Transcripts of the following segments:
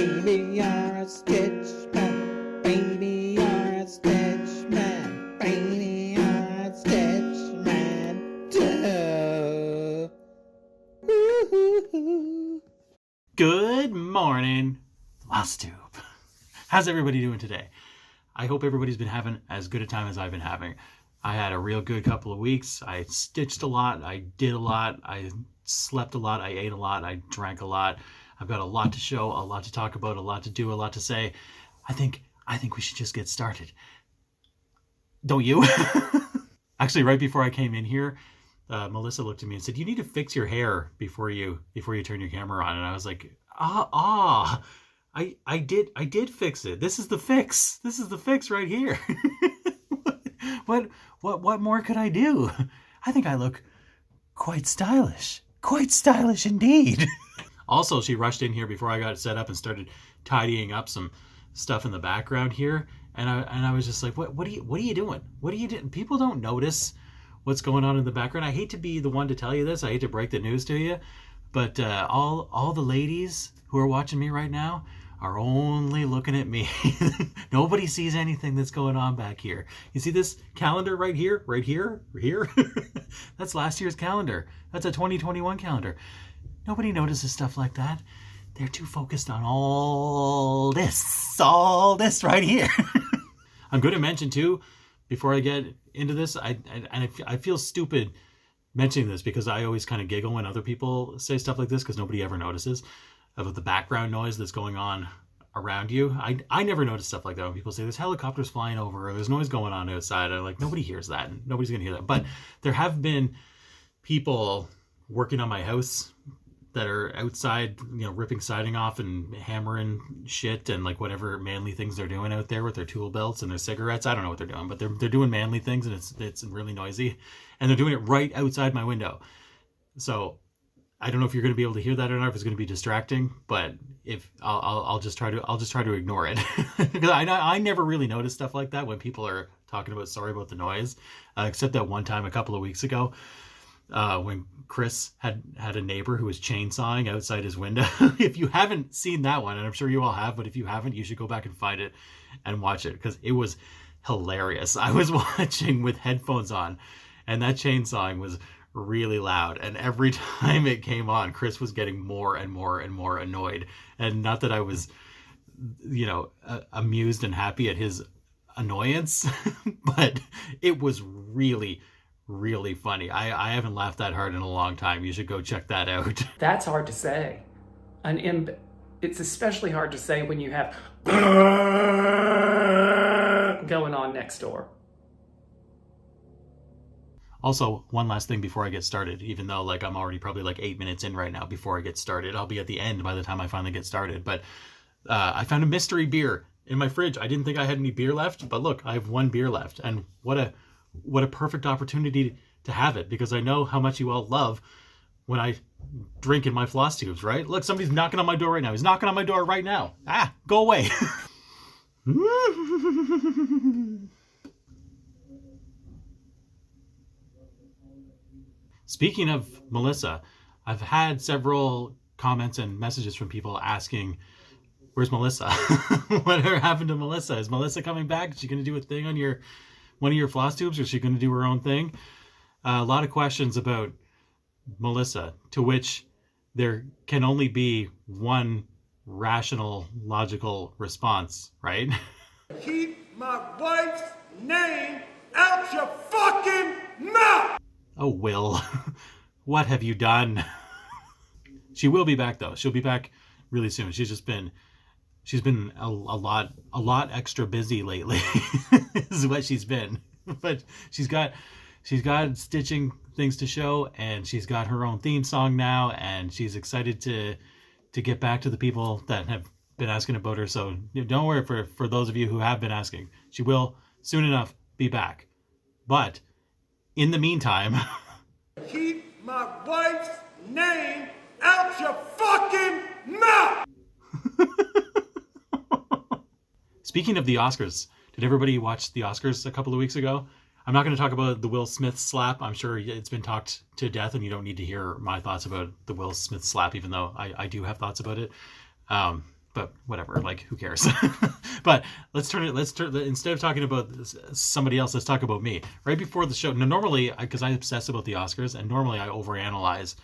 Baby, you're a stitch man. Baby, you're a stitch man. Baby, you're a stitch man. Duh. Woo-hoo-hoo. Good morning, Flosstube. How's everybody doing today? I hope everybody's been having as good a time as I've been having. I had a real good couple of weeks. I stitched a lot. I did a lot. I slept a lot. I ate a lot. I drank a lot. I've got a lot to show, a lot to talk about, a lot to do, a lot to say. I think we should just get started. Don't you? Actually, right before I came in here, Melissa looked at me and said, "You need to fix your hair before you turn your camera on." And I was like, I did fix it. This is the fix. This is the fix right here. What more could I do? I think I look quite stylish. Quite stylish indeed. Also, she rushed in here before I got set up and started tidying up some stuff in the background here. And I was just like, what are you doing? What are you doing? People don't notice what's going on in the background. I hate to be the one to tell you this. I hate to break the news to you. But all the ladies who are watching me right now are only looking at me. Nobody sees anything that's going on back here. You see this calendar right here? That's last year's calendar. That's a 2021 calendar. Nobody notices stuff like that. They're too focused on all this right here. I'm going to mention too, before I get into this, I feel stupid mentioning this because I always kind of giggle when other people say stuff like this because nobody ever notices about the background noise that's going on around you. I never notice stuff like that when people say there's helicopters flying over or there's noise going on outside. I'm like, nobody hears that. Nobody's going to hear that. But there have been people working on my house that are outside, ripping siding off and hammering shit and like whatever manly things they're doing out there with their tool belts and their cigarettes. I don't know what they're doing, but they're doing manly things and it's really noisy, and they're doing it right outside my window. So I don't know if you're going to be able to hear that or not, if it's going to be distracting, but if I'll just try to ignore it because I never really notice stuff like that when people are talking about sorry about the noise, except that one time a couple of weeks ago. When Chris had a neighbor who was chainsawing outside his window. If you haven't seen that one, and I'm sure you all have, but if you haven't, you should go back and find it and watch it because it was hilarious. I was watching with headphones on, and that chainsawing was really loud. And every time it came on, Chris was getting more and more and more annoyed. And not that I was, amused and happy at his annoyance, but it was really funny. I haven't laughed that hard in a long time. You should go check that out. That's hard to say. It's especially hard to say when you have going on next door. Also, one last thing before I get started, even though I'm already probably 8 minutes in right now before I get started. I'll be at the end by the time I finally get started. But I found a mystery beer in my fridge. I didn't think I had any beer left, but look, I have one beer left. And what a perfect opportunity to have it, because I know how much you all love when I drink in my floss tubes, right? Look, somebody's knocking on my door right now. He's knocking on my door right now. Go away. Speaking of Melissa, I've had several comments and messages from people asking, where's Melissa? Whatever happened to Melissa? Is Melissa coming back? Is she going to do a thing on one of your floss tubes, or is she going to do her own thing? A lot of questions about Melissa, to which there can only be one rational, logical response, right? Keep my wife's name out your fucking mouth! Oh, Will, what have you done? She will be back though. She'll be back really soon. She's been a lot extra busy lately. Is what she's been. But she's got stitching things to show, and she's got her own theme song now, and she's excited to get back to the people that have been asking about her. So don't worry for those of you who have been asking. She will soon enough be back. But in the meantime, keep my wife's name out your fucking mouth! Speaking of the Oscars, did everybody watch the Oscars a couple of weeks ago? I'm not going to talk about the Will Smith slap. I'm sure it's been talked to death, and you don't need to hear my thoughts about the Will Smith slap, even though I do have thoughts about it. but whatever, like, who cares? But instead of talking about somebody else, let's talk about me. Right before the show, now normally, because I obsess about the Oscars, and normally I overanalyze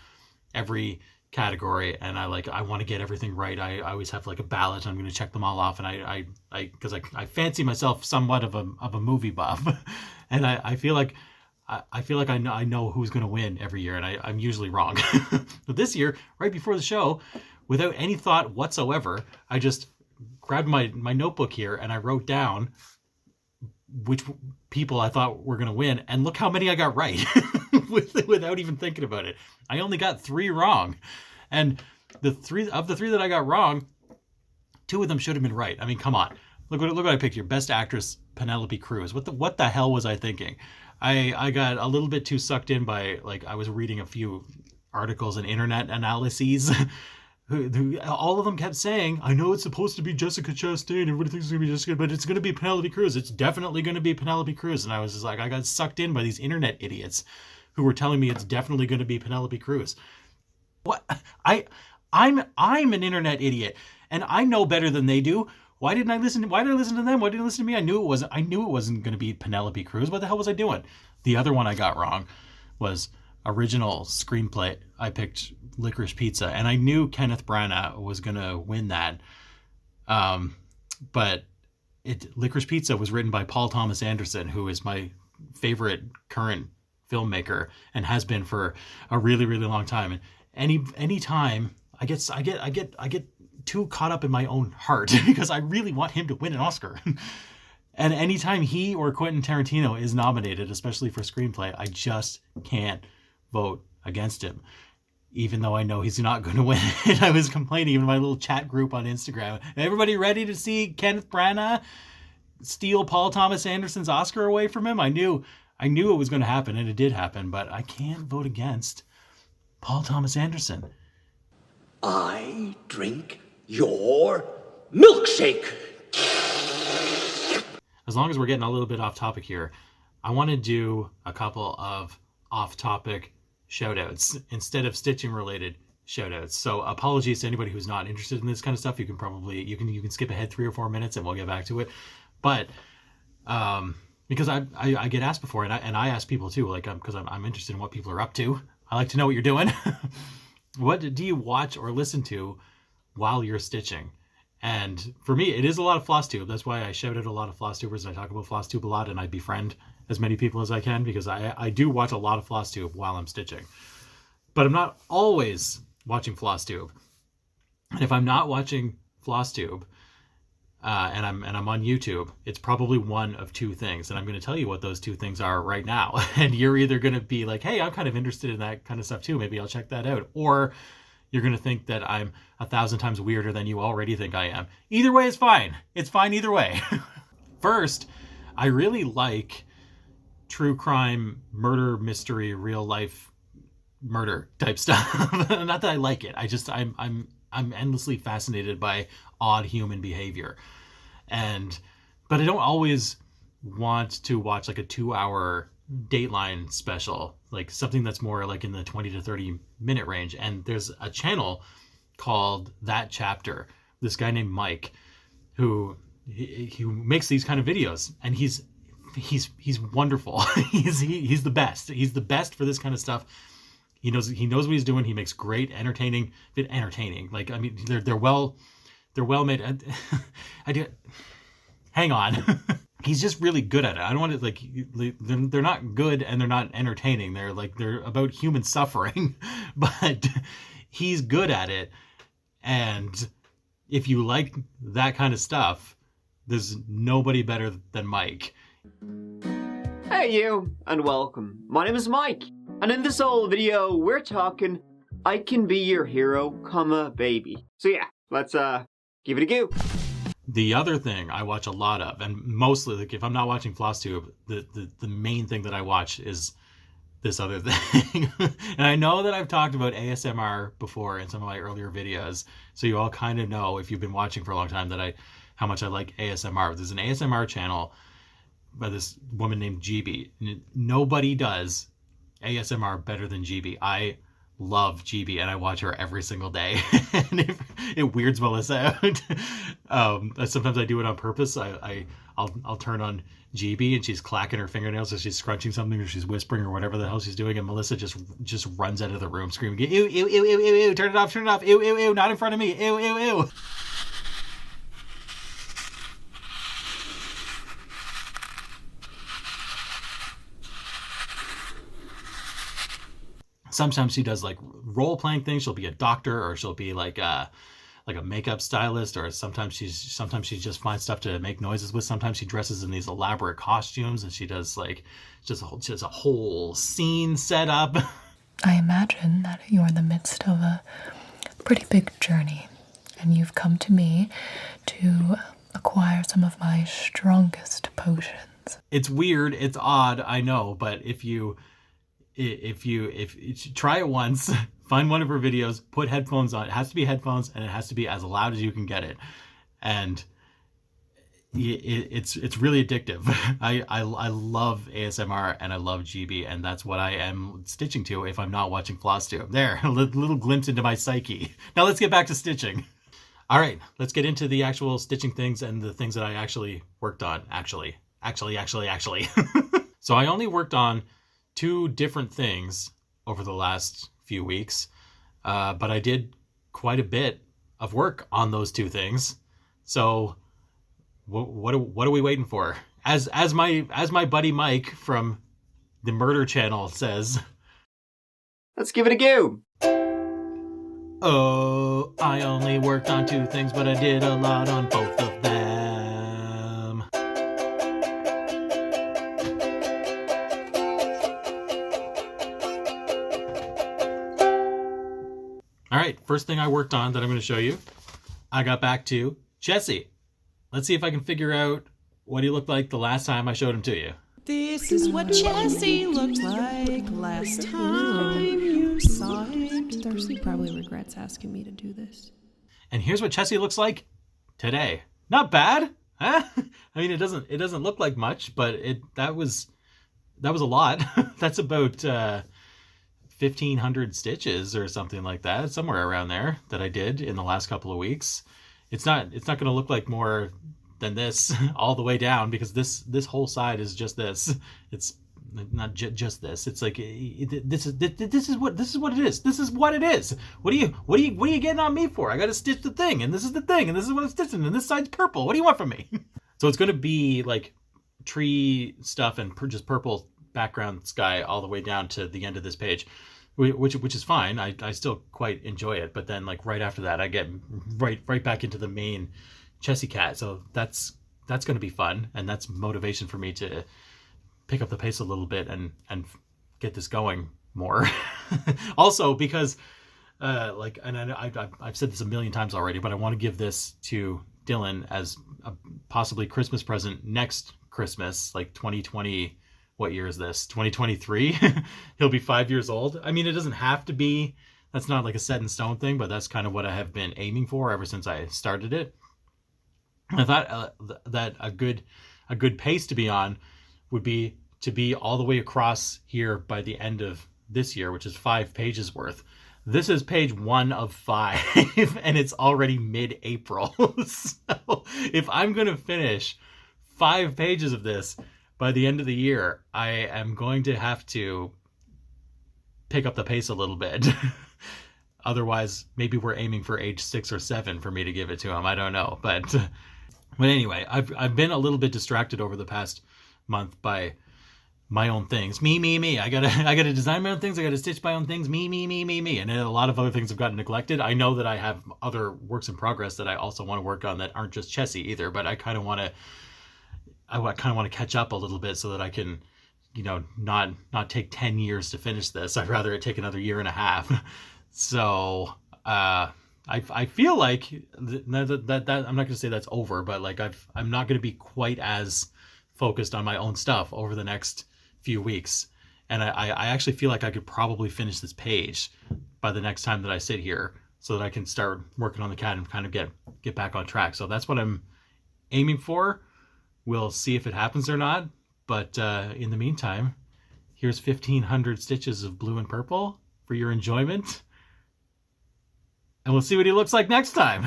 every category, and I want to get everything right. I always have like a ballot, and I'm going to check them all off, and because I fancy myself somewhat of a movie buff, and I feel like I know who's going to win every year, and I'm usually wrong. But this year, right before the show, without any thought whatsoever, I just grabbed my notebook here and I wrote down which people I thought were going to win, and look how many I got right without even thinking about it. I only got 3 wrong, and the three that I got wrong, 2 of them should have been right. I mean, come on, look what I picked here. Best Actress, Penelope Cruz. What the hell was I thinking? I got a little bit too sucked in by, like, I was reading a few articles and internet analyses. Who all of them kept saying, I know it's supposed to be Jessica Chastain, everybody thinks it's going to be Jessica, but it's going to be Penelope Cruz. It's definitely going to be Penelope Cruz. And I was just like, I got sucked in by these internet idiots who were telling me it's definitely going to be Penelope Cruz. What? I'm an internet idiot, and I know better than they do. Why did I listen to them? Why didn't I listen to me? I knew it wasn't going to be Penelope Cruz. What the hell was I doing? The other one I got wrong was original screenplay. I picked Licorice Pizza, and I knew Kenneth Branagh was going to win that. But Licorice Pizza was written by Paul Thomas Anderson, who is my favorite current filmmaker and has been for a really, really long time. And any time I get too caught up in my own heart because I really want him to win an Oscar. And anytime he or Quentin Tarantino is nominated, especially for screenplay, I just can't vote against him, even though I know he's not going to win it. I was complaining in my little chat group on Instagram. Everybody ready to see Kenneth Branagh steal Paul Thomas Anderson's Oscar away from him? I knew it was going to happen, and it did happen, but I can't vote against Paul Thomas Anderson. I drink your milkshake. As long as we're getting a little bit off topic here, I want to do a couple of off-topic shoutouts instead of stitching related shoutouts. So apologies to anybody who's not interested in this kind of stuff. You can skip ahead 3 or 4 minutes and we'll get back to it. But because I get asked before, and I ask people too, like, because I'm interested in what people are up to. I like to know what you're doing. What do you watch or listen to while you're stitching? And for me, it is a lot of FLOSSTUBE. That's why I shout out a lot of FLOSSTUBERS, and I talk about FLOSSTUBE a lot, and I befriend as many people as I can, because I do watch a lot of FLOSSTUBE while I'm stitching. But I'm not always watching FLOSSTUBE. And if I'm not watching FLOSSTUBE, and I'm on YouTube, it's probably one of 2 things. And I'm going to tell you what those 2 things are right now. And you're either going to be like, hey, I'm kind of interested in that kind of stuff too. Maybe I'll check that out. Or you're going to think that I'm 1,000 times weirder than you already think I am. Either way is fine. It's fine either way. First, I really like true crime, murder, mystery, real life murder type stuff. Not that I like it. I'm endlessly fascinated by odd human behavior. But I don't always want to watch like a 2-hour Dateline special, like something that's more like in the 20 to 30 minute range. And there's a channel called That Chapter. This guy named Mike, who he makes these kind of videos, and he's wonderful. he's the best. He's the best for this kind of stuff. He knows what he's doing. He makes great entertaining. Like, I mean, they're well made. Hang on. He's just really good at it. I don't want to, like, they're not good and they're not entertaining. They're about human suffering, but he's good at it. And if you like that kind of stuff, there's nobody better than Mike. Hey you, and welcome. My name is Mike, and in this old video, we're talking I Can Be Your Hero, baby. So yeah, let's give it a go. The other thing I watch a lot of, and mostly, like, if I'm not watching FLOSSTUBE, the main thing that I watch is this other thing. And I know that I've talked about ASMR before in some of my earlier videos, so you all kind of know, if you've been watching for a long time, that how much I like ASMR. There's an ASMR channel by this woman named GB. Nobody does ASMR better than GB. I love GB, and I watch her every single day. And it weirds Melissa out. Sometimes I do it on purpose. I'll turn on GB and she's clacking her fingernails as she's scrunching something or she's whispering or whatever the hell she's doing, and Melissa just runs out of the room screaming, ew, ew, ew, ew, ew, ew, turn it off, ew, ew, ew, not in front of me, ew, ew, ew. Sometimes she does like role-playing things. She'll be a doctor, or she'll be like a makeup stylist, or sometimes she just finds stuff to make noises with. Sometimes she dresses in these elaborate costumes and she does like just a whole scene set up. I imagine that you're in the midst of a pretty big journey, and you've come to me to acquire some of my strongest potions. It's weird, it's odd, I know, but if you try it once, find one of her videos, put headphones on. It has to be headphones, and it has to be as loud as you can get it. And it's really addictive. I love ASMR and I love GB, and that's what I am stitching to if I'm not watching Flosstube. There, a little glimpse into my psyche. Now let's get back to stitching. All right, let's get into the actual stitching things and the things that I actually worked on. Actually. So I only worked on 2 different things over the last few weeks, but I did quite a bit of work on those 2 things. So what are we waiting for? As my buddy Mike from the Murder Channel says, Let's give it a go. oh, I only worked on 2 things, but I did a lot on both of them. All right, first thing I worked on that I'm going to show you, I got back to Chessie. Let's see if I can figure out what he looked like the last time I showed him to you. This is what Chessie looked like last time you saw it. Darcy probably regrets asking me to do this. And here's what Chessie looks like today. Not bad, huh? I mean, it doesn't look like much, but that was a lot. That's about 1,500 stitches or something like that, somewhere around there, that I did in the last couple of weeks. It's not going to look like more than this all the way down, because this whole side is just this. It's not just this. It's like this is what it is. This is what it is. What are you getting on me for? I got to stitch the thing, and this is the thing, and this is what I'm stitching, and this side's purple. What do you want from me? So it's going to be like tree stuff and just purple background sky all the way down to the end of this page, which is fine. I still quite enjoy it, but then like right after that I get right back into the main Chessie cat, so that's going to be fun, and that's motivation for me to pick up the pace a little bit and get this going more. Also because I've said this a million times already, but I want to give this to Dylan as a possibly Christmas present next Christmas, like 2020. What year is this? 2023? He'll be 5 years old. I mean, it doesn't have to be. That's not like a set in stone thing, but that's kind of what I have been aiming for ever since I started it. I thought that a good pace to be on would be to be all the way across here by the end of this year, which is 5 pages worth. This is page 1 of 5, and it's already mid-April. So if I'm going to finish 5 pages of this by the end of the year, I am going to have to pick up the pace a little bit. Otherwise, maybe we're aiming for age 6 or 7 for me to give it to him. I don't know. But anyway, I've been a little bit distracted over the past month by my own things. Me. I gotta design my own things. I gotta stitch my own things. Me. And then a lot of other things have gotten neglected. I know that I have other works in progress that I also want to work on that aren't just Chessie either, but I kind of want to catch up a little bit so that I can, not take 10 years to finish this. I'd rather it take another year and a half. So I feel like that I'm not going to say that's over, but like I'm not going to be quite as focused on my own stuff over the next few weeks. And I actually feel like I could probably finish this page by the next time that I sit here, so that I can start working on the cat and kind of get back on track. So that's what I'm aiming for. We'll see if it happens or not. But in the meantime, here's 1,500 stitches of blue and purple for your enjoyment. And we'll see what he looks like next time.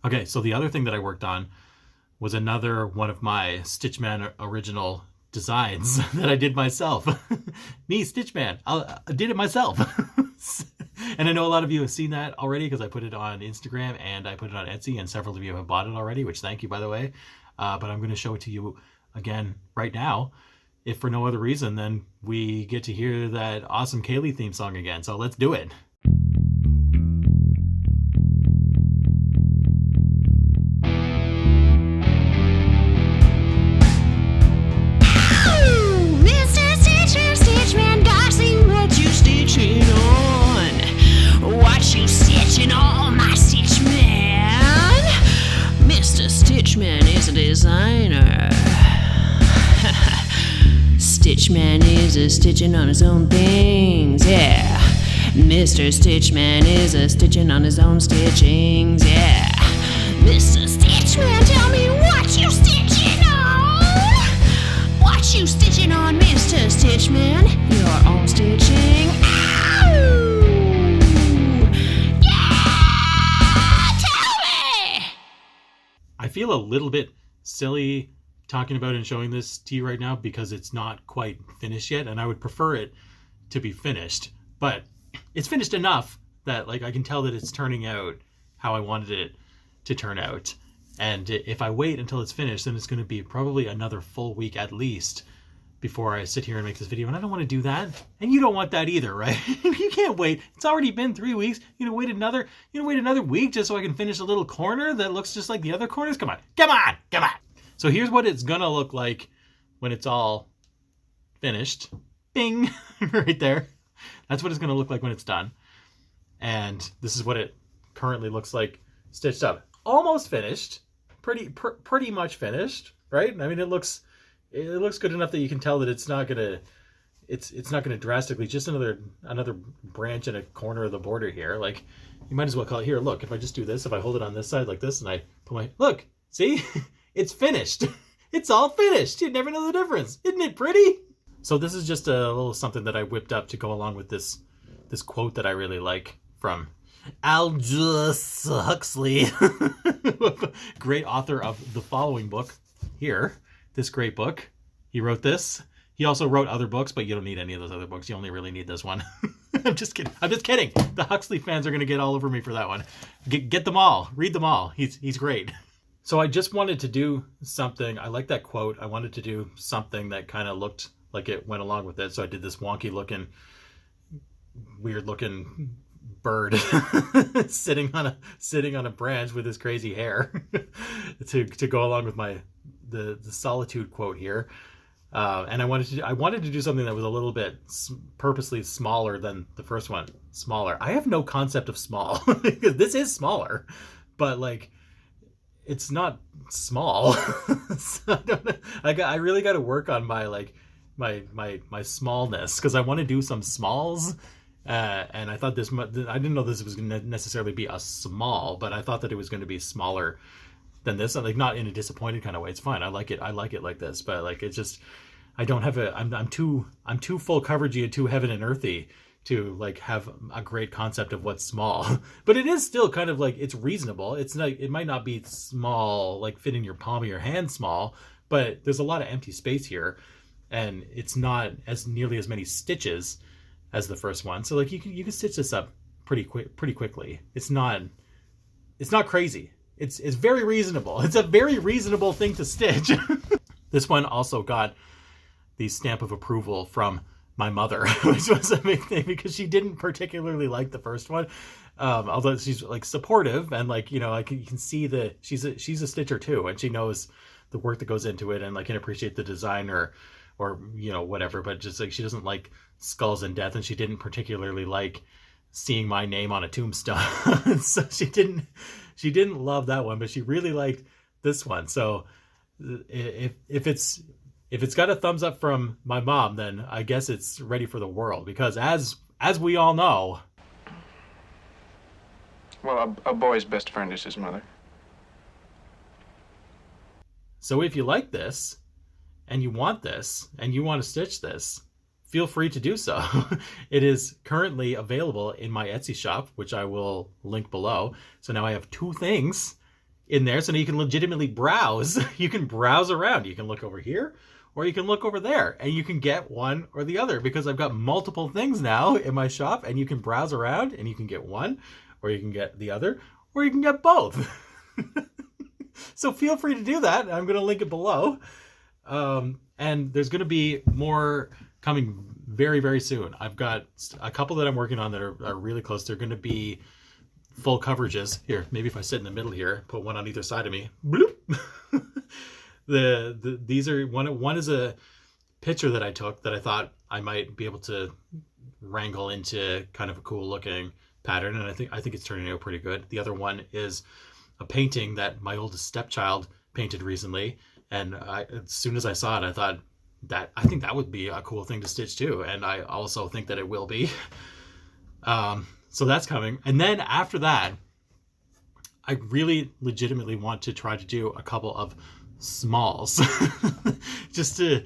Okay, so the other thing that I worked on was another one of my Stitchman original designs that I did myself. Me, Stitchman, I did it myself. And I know a lot of you have seen that already because I put it on Instagram and I put it on Etsy, and several of you have bought it already, which thank you, by the way. But I'm going to show it to you again right now, if for no other reason than we get to hear that awesome Kaylee theme song again. So let's do it. Mr. Stitchman, Stitchman, Darcy, what you stitching on? What you stitching on, my Stitchman? Mr. Stitchman is a designer. Stitchman is a stitching on his own things, yeah. Mr. Stitchman is a stitching on his own stitchings, yeah. Mr. Stitchman, tell me what you stitching on? What you stitching on, Mr. Stitchman? Your own stitching. Ow! Yeah! Tell me! I feel a little bit silly talking about and showing this to you right now because it's not quite finished yet, and I would prefer it to be finished. But it's finished enough that like I can tell that it's turning out how I wanted it to turn out. And if I wait until it's finished, then it's going to be probably another full week at least before I sit here and make this video. And I don't want to do that. And you don't want that either, right? You can't wait. It's already been 3 weeks. You're going to wait another week just so I can finish a little corner that looks just like the other corners? Come on. Come on. Come on. So here's what it's going to look like when it's all finished. Bing! Right there. That's what it's going to look like when it's done. And this is what it currently looks like stitched up. Almost finished. Pretty much finished, right? I mean, it looks good enough that you can tell that it's not gonna drastically, just another branch in a corner of the border here. Like, you might as well call it here. Look, if I just do this, if I hold it on this side like this, and I put my look, see, it's finished. It's all finished. You'd never know the difference. Isn't it pretty? So this is just a little something that I whipped up to go along with this quote that I really like from Aldous Huxley, great author of the following book here, this great book. He wrote this. He also wrote other books, but you don't need any of those other books. You only really need this one. I'm just kidding. The Huxley fans are going to get all over me for that one. Get them all. Read them all. He's great. So I just wanted to do something. I like that quote. I wanted to do something that kind of looked like it went along with it. So I did this wonky looking, weird looking bird sitting on a branch with his crazy hair to go along with the Solitude quote here. And I wanted to do something that was a little bit purposely smaller than the first one. Smaller. I have no concept of small. This is smaller, but like, it's not small. So I really got to work on my smallness, because I want to do some smalls. And I thought I didn't know this was going to necessarily be a small, but I thought that it was going to be smaller than this. Like, not in a disappointed kind of way. It's fine. I like it like this, but like, it's just, I don't have I'm too full coveragey and too heaven and earthy to like have a great concept of what's small. But it is still kind of like, it's reasonable. It's not, it might not be small, like fit in your palm of your hand small, but there's a lot of empty space here, and it's not as nearly as many stitches as the first one. So like, you can stitch this up pretty quickly. It's not crazy. It's very reasonable. It's a very reasonable thing to stitch. This one also got the stamp of approval from my mother, which was a big thing because she didn't particularly like the first one. Although she's like supportive, and like, you know, you can see that she's a stitcher too, and she knows the work that goes into it, and like can appreciate the design or you know, whatever. But just like, she doesn't like skulls and death, and she didn't particularly like seeing my name on a tombstone. So she didn't love that one, but she really liked this one. So if it's got a thumbs up from my mom, then I guess it's ready for the world, because as we all know, well, a boy's best friend is his mother. So if you like this, and you want this, and you want to stitch this, feel free to do so. It is currently available in my Etsy shop, which I will link below. So now I have 2 things in there, so now you can legitimately browse. You can browse around. You can look over here, or you can look over there, and you can get one or the other, because I've got multiple things now in my shop, and you can browse around, and you can get one, or you can get the other, or you can get both. So feel free to do that. I'm going to link it below. And there's going to be more coming very, very soon. I've got a couple that I'm working on that are really close. They're going to be full coverages. Here, maybe if I sit in the middle here, put one on either side of me. Bloop. These are one is a picture that I took that I thought I might be able to wrangle into kind of a cool looking pattern, and I think it's turning out pretty good. The other one is a painting that my oldest stepchild painted recently, and as soon as I saw it, I thought I think that would be a cool thing to stitch too, and I also think that it will be. So that's coming, and then after that, I really legitimately want to try to do a couple of smalls, just to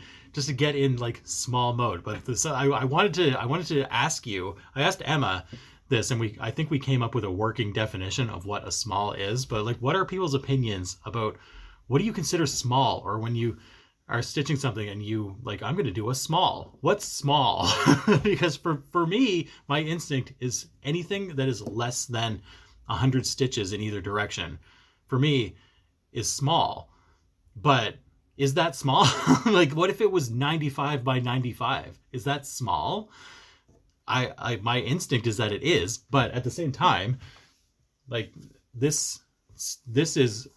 get in like small mode. But this, I wanted to ask you. I asked Emma this, and I think we came up with a working definition of what a small is. But like, what are people's opinions about what do you consider small, or when you are stitching something and you like, I'm going to do a small. What's small? Because for me, my instinct is anything that is less than 100 stitches in either direction, for me, is small. But is that small? Like, what if it was 95 by 95? Is that small? My instinct is that it is, but at the same time, like this is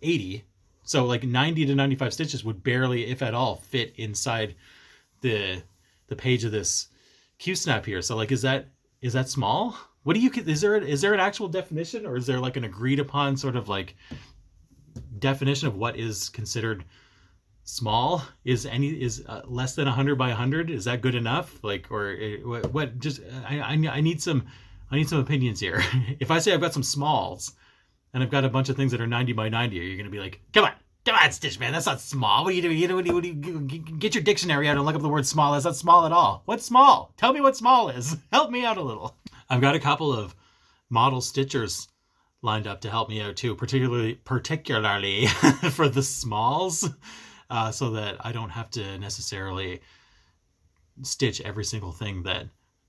80. So like 90 to 95 stitches would barely, if at all, fit inside the page of this Q-snap here. So like, is that small? What do you, is there an actual definition, or is there like an agreed upon sort of like definition of what is considered small? Is less than 100 by 100? Is that good enough? Like, or what? Just I need some opinions here. If I say I've got some smalls and I've got a bunch of things that are 90 by 90, are you going to be like, come on, Stitch Man, that's not small. What are you doing? What do you get your dictionary out and look up the word small? That's not small at all. What's small? Tell me what small is. Help me out a little. I've got a couple of model stitchers lined up to help me out too, particularly for the smalls, so that I don't have to necessarily stitch every single thing that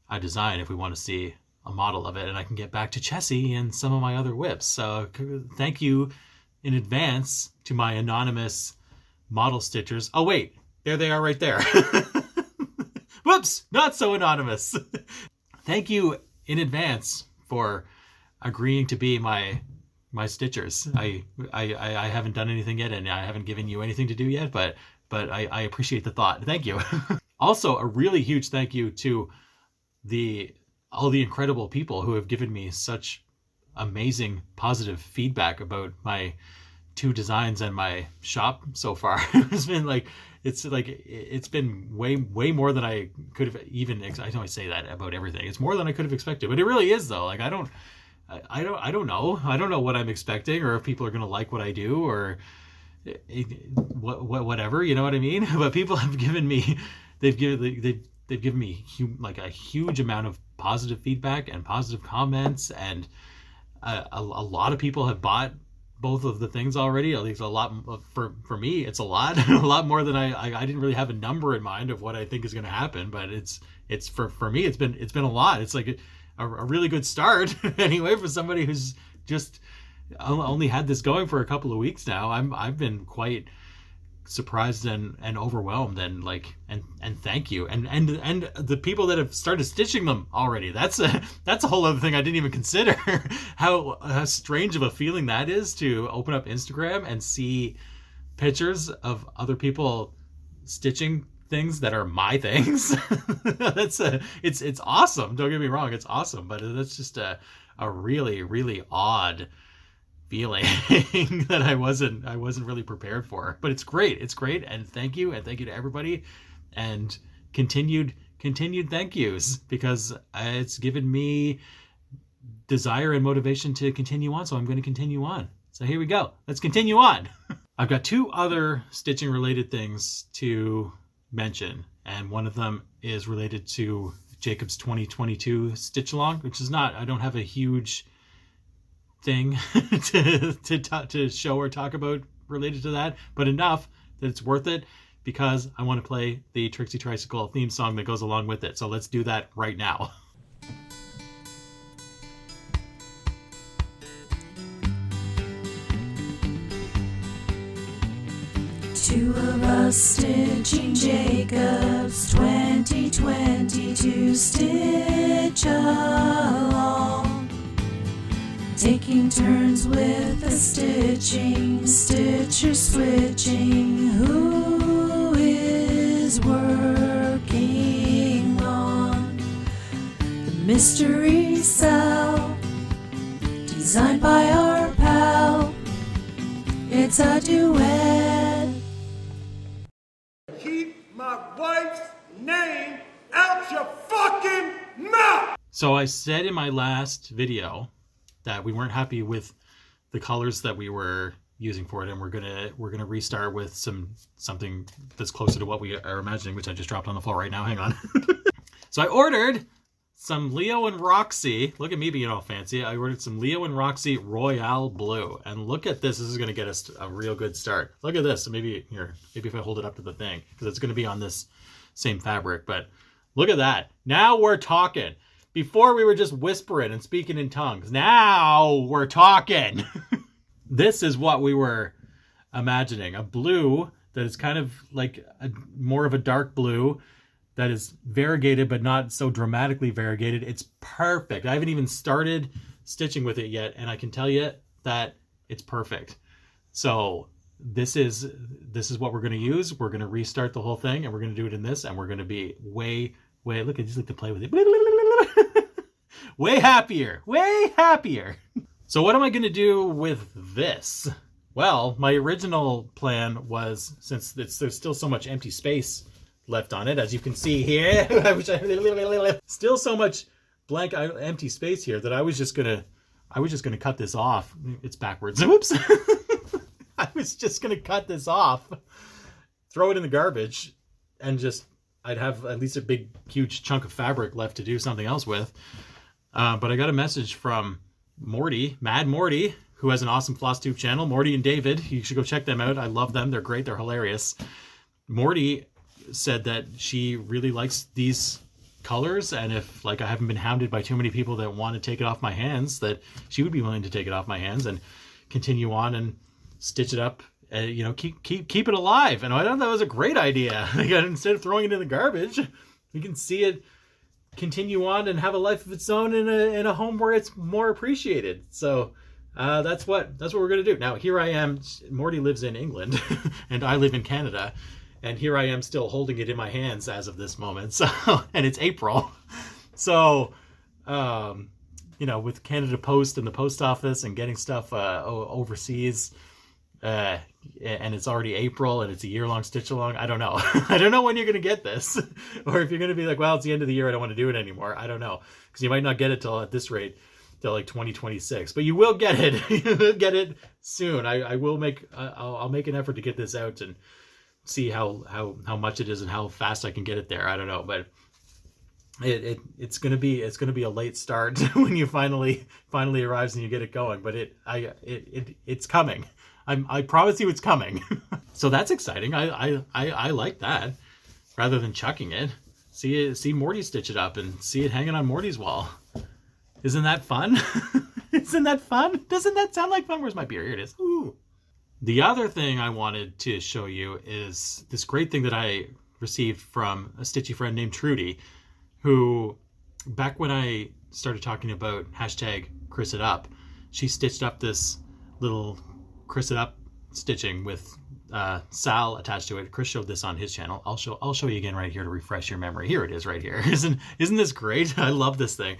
I design if we want to see a model of it, and I can get back to Chessie and some of my other whips. So thank you in advance to my anonymous model stitchers. Oh wait, there they are right there. Whoops, not so anonymous. Thank you in advance for agreeing to be my stitchers. I haven't done anything yet, and I haven't given you anything to do yet, but I appreciate the thought. Thank you. Also, a really huge thank you to all the incredible people who have given me such amazing positive feedback about my 2 designs and my shop so far. It's been way more than I could have even. I know I say that about everything. It's more than I could have expected, but it really is though. Like, I don't know. I don't know what I'm expecting, or if people are going to like what I do, or whatever, you know what I mean? But people have given me, they've given me like a huge amount of positive feedback and positive comments, and a lot of people have bought both of the things already. At least a lot for me. It's a lot, a lot more than I didn't really have a number in mind of what I think is going to happen. But it's for me. It's been a lot. It's like a really good start anyway for somebody who's just only had this going for a couple of weeks now. I've been quite surprised and overwhelmed, and thank you, and the people that have started stitching them already. That's a whole other thing I didn't even consider. how strange of a feeling that is, to open up Instagram and see pictures of other people stitching things that are my things. It's awesome. Don't get me wrong, it's awesome, but that's just a really, really odd feeling that I wasn't really prepared for. But it's great, and thank you to everybody, and continued thank yous, because it's given me desire and motivation to continue on. So I'm going to continue on. So here we go. Let's continue on. I've got 2 other stitching related things to mention, and one of them is related to Jacob's 2022 stitch along, which is not, I don't have a huge thing to show or talk about related to that, but enough that it's worth it because I want to play the Trixie Tricycle theme song that goes along with it. So let's do that right now. Two of us stitching Jacob's 2022 stitch along, taking turns with the stitching, stitcher switching. Who is working on the mystery cell designed by our pal? It's a duet. Keep my wife's name out your fucking mouth! So I said in my last video that we weren't happy with the colors that we were using for it, and we're gonna restart with something that's closer to what we are imagining, which I just dropped on the floor right now. Hang on. So I ordered some Leo and Roxy. Look at me being all fancy. I ordered some Leo and Roxy Royale Blue, and look at this. This is gonna get us a real good start. Look at this. So maybe if I hold it up to the thing, because it's gonna be on this same fabric. But look at that. Now we're talking. Before we were just whispering and speaking in tongues. Now we're talking. This is what we were imagining. A blue that is kind of like more of a dark blue that is variegated, but not so dramatically variegated. It's perfect. I haven't even started stitching with it yet, and I can tell you that it's perfect. So this is what we're going to use. We're going to restart the whole thing, and we're going to do it in this, and we're going to be way, look, I just like to play with it. Way happier. So what am I going to do with this? Well, my original plan was, since there's still so much empty space left on it, as you can see here, still so much blank empty space here, that I was just gonna cut this off. It's backwards. Whoops. I was just gonna cut this off, throw it in the garbage, and I'd have at least a big, huge chunk of fabric left to do something else with. But I got a message from Morty, Mad Morty, who has an awesome Flosstube channel. Morty and David, you should go check them out. I love them. They're great. They're hilarious. Morty said that she really likes these colors, and if I haven't been hounded by too many people that want to take it off my hands, that she would be willing to take it off my hands and continue on and stitch it up. Keep it alive. And I thought that was a great idea. Instead of throwing it in the garbage, we can see it continue on and have a life of its own in a home where it's more appreciated. So that's what we're gonna do. Now here I am. Morty lives in England and I live in Canada, and here I am still holding it in my hands as of this moment. So and it's April, so with Canada Post and the post office and getting stuff overseas, and it's already April and it's a year-long stitch along. I don't know. I don't know when you're going to get this, or if you're going to be like, well, it's the end of the year, I don't want to do it anymore. I don't know, because you might not get it till, at this rate, till 2026, but you will get it. You will get it soon. I will make I'll make an effort to get this out and see how much it is and how fast I can get it there. I don't know, but it's gonna be a late start when you finally arrives and you get it going. But it's coming. I promise you it's coming. So that's exciting. I like that, rather than chucking it. See Morty stitch it up and see it hanging on Morty's wall. Isn't that fun? Isn't that fun? Doesn't that sound like fun? Where's my beer? Here it is. Ooh. The other thing I wanted to show you is this great thing that I received from a stitchy friend named Trudy, who, back when I started talking about hashtag Chris It Up, she stitched up this little Chris It Up stitching with Sal attached to it. Chris showed this on his channel. I'll show you again right here to refresh your memory. Here it is right here. Isn't this great? I love this thing.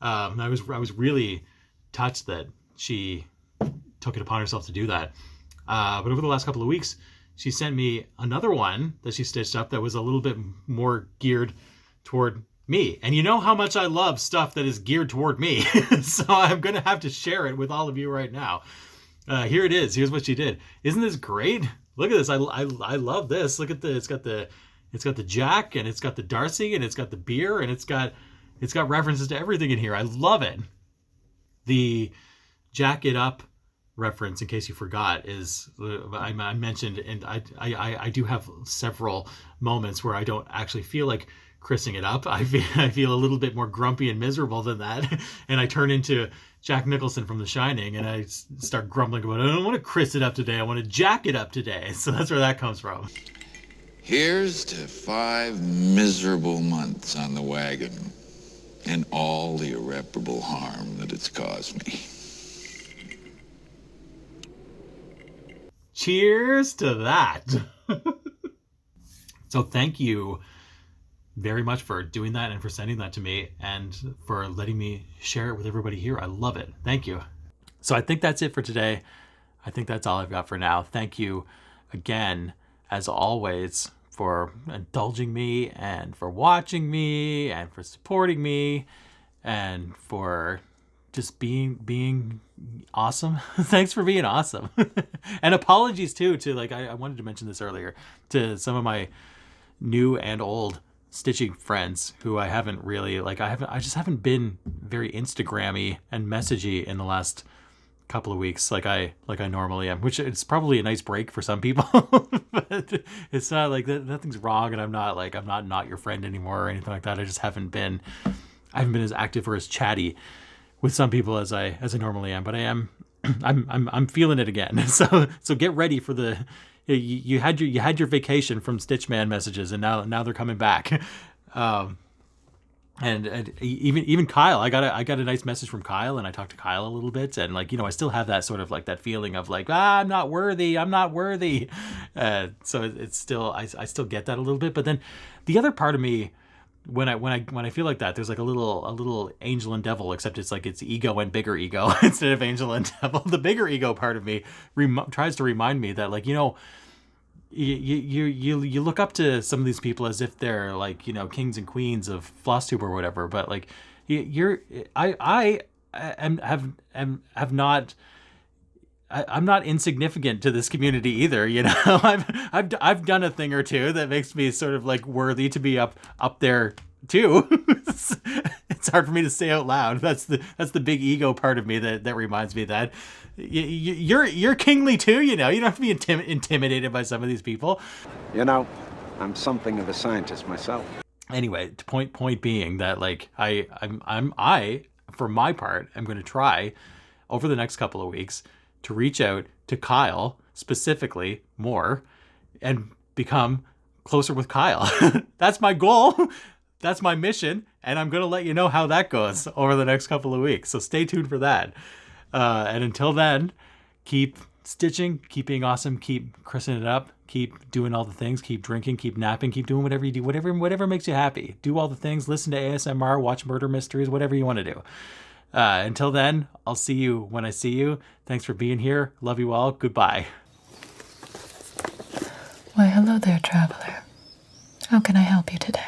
I was really touched that she took it upon herself to do that. But over the last couple of weeks, she sent me another one that she stitched up that was a little bit more geared toward me. And you know how much I love stuff that is geared toward me. So I'm going to have to share it with all of you right now. Here it is. Here's what she did. Isn't this great? Look at this. I love this. Look at it's got the It's got the Jack, and it's got the Darcy, and it's got the beer, and it's got references to everything in here. I love it. The Jack It Up reference, in case you forgot, is I mentioned, and I do have several moments where I don't actually feel like chrising it up. I feel a little bit more grumpy and miserable than that, and I turn into Jack Nicholson from The Shining, and I start grumbling about, I don't want to chris it up today, I want to jack it up today. So that's where that comes from. Here's to 5 miserable months on the wagon and all the irreparable harm that it's caused me. Cheers to that. So thank you very much for doing that and for sending that to me and for letting me share it with everybody here. I love it. Thank you. So I think that's it for today. I think that's all I've got for now. Thank you again, as always, for indulging me and for watching me and for supporting me and for just being awesome. Thanks for being awesome. And apologies too to, like, I wanted to mention this earlier, to some of my new and old stitching friends who I haven't really, like, I just haven't been very Instagrammy and messagey in the last couple of weeks like I normally am, which it's probably a nice break for some people. But it's not like that, nothing's wrong, and I'm not your friend anymore or anything like that. I just haven't been as active or as chatty with some people as I normally am, but I am. I'm feeling it again. So get ready for the. You had your vacation from Stitchman messages, and now they're coming back. And even Kyle, I got a nice message from Kyle, and I talked to Kyle a little bit, and, like, I still have that sort of, like, that feeling of, like, I'm not worthy. So it's still, I still get that a little bit. But then the other part of me, when I feel like that, there's like a little angel and devil, except it's like it's ego and bigger ego instead of angel and devil. The bigger ego part of me tries to remind me that, like, you look up to some of these people as if they're, like, kings and queens of Flosstube or whatever, but, like, I'm not insignificant to this community either. I've done a thing or two that makes me sort of, like, worthy to be up there too. It's hard for me to say out loud. That's the big ego part of me that reminds me that you're kingly too. You don't have to be intimidated by some of these people. I'm something of a scientist myself. Anyway, point being that, like, I for my part, I'm going to try over the next couple of weeks to reach out to Kyle specifically more and become closer with Kyle. That's my goal. That's my mission. And I'm going to let you know how that goes over the next couple of weeks. So stay tuned for that. And until then, keep stitching, keep being awesome, keep christening it up, keep doing all the things, keep drinking, keep napping, keep doing whatever you do, whatever makes you happy. Do all the things, listen to ASMR, watch murder mysteries, whatever you want to do. Until then, I'll see you when I see you. Thanks for being here. Love you all. Goodbye. Why, hello there, traveler. How can I help you today?